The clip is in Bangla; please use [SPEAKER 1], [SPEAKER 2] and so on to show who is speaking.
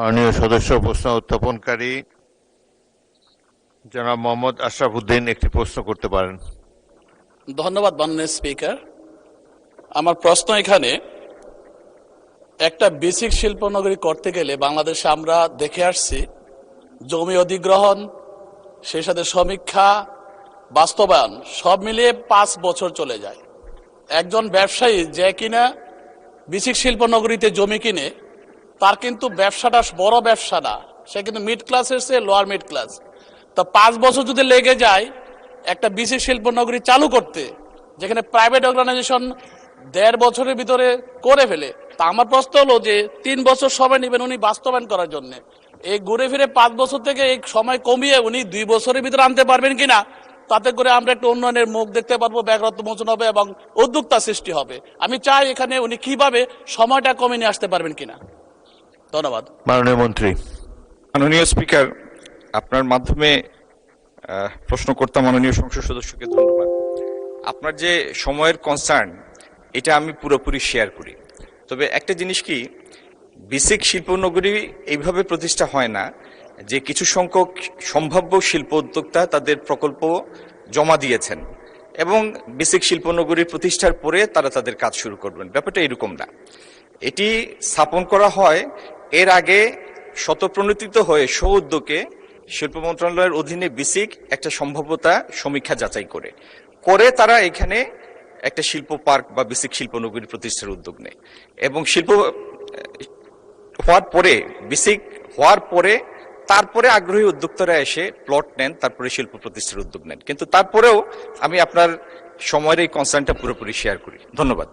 [SPEAKER 1] মাননীয় সদস্য প্রশ্ন উত্থাপনকারী জনাব মোহাম্মদ আশরাফ উদ্দিন একটি প্রশ্ন করতে পারেন।
[SPEAKER 2] ধন্যবাদ মাননীয় স্পিকার। আমার প্রশ্ন এখানে, একটা বেসিক শিল্পনগরী করতে গেলে বাংলাদেশে আমরা দেখে আসছি জমি অধিগ্রহণ, সেই সাথে সমীক্ষা, বাস্তবায়ন সব মিলিয়ে 5 বছর চলে যায়। একজন ব্যবসায়ী যে কিনা বেসিক শিল্পনগরীতে জমি কিনে, তার কিন্তু ব্যবসাটা বড় ব্যবসা না, সে কিন্তু মিড ক্লাসের চেয়ে লোয়ার মিড ক্লাস। তো 5 বছর যদি লেগে যায় একটা বেসিক শিল্পনগরী চালু করতে, যেখানে প্রাইভেট অর্গানাইজেশন 1.5 বছরের ভিতরে করে ফেলে, তা আমার প্রশ্ন হলো যে 3 বছর সময় নেবেন উনি বাস্তবায়ন করার জন্য, এই ঘুরে ফিরে 5 বছর থেকে এই সময় কমিয়ে উনি 2 বছরের ভিতরে আনতে পারবেন কিনা, তাতে করে আমরা একটা উন্নয়নের মুখ দেখতে পারবো, ব্যাঘাত মোচন হবে এবং উদ্যোক্তা সৃষ্টি হবে। আমি চাই এখানে উনি কিভাবে সময়টা কমিয়ে নিয়ে আসতে পারবেন কিনা। ধন্যবাদ।
[SPEAKER 1] মাননীয় মন্ত্রী।
[SPEAKER 3] মাননীয় স্পিকার, আপনার মাধ্যমে প্রশ্নকর্তা মাননীয় সংসদ সদস্যকে ধন্যবাদ। আপনার যে সময়ের কনসার্ন, এটা আমি পুরোপুরি শেয়ার করি। তবে একটা জিনিস কি, বেসিক শিল্পনগরী এইভাবে প্রতিষ্ঠা হয় না যে কিছু সংখ্যক সম্ভাব্য শিল্প উদ্যোক্তা তাদের প্রকল্প জমা দিয়েছেন এবং বেসিক শিল্পনগরী প্রতিষ্ঠার পরে তারা তাদের কাজ শুরু করবেন, ব্যাপারটা এরকম না। এটি স্থাপন করা হয় এর আগে শতপ্রণোদিত হয়ে উদ্যোগে শিল্প মন্ত্রণালয়ের অধীনে বেসিক একটা সম্ভাব্যতা সমীক্ষা যাচাই করে তারা এখানে একটা শিল্প পার্ক বা বেসিক শিল্পনগরী প্রতিষ্ঠার উদ্যোগ নেয় এবং শিল্প হওয়ার পরে, বেসিক হওয়ার পরে তারপরে আগ্রহী উদ্যোক্তারা এসে প্লট নেন, তারপরে শিল্প প্রতিষ্ঠার উদ্যোগ নেন। কিন্তু তারপরেও আমি আপনার সময়ের এই কনসার্নটা পুরোপুরি শেয়ার করি। ধন্যবাদ।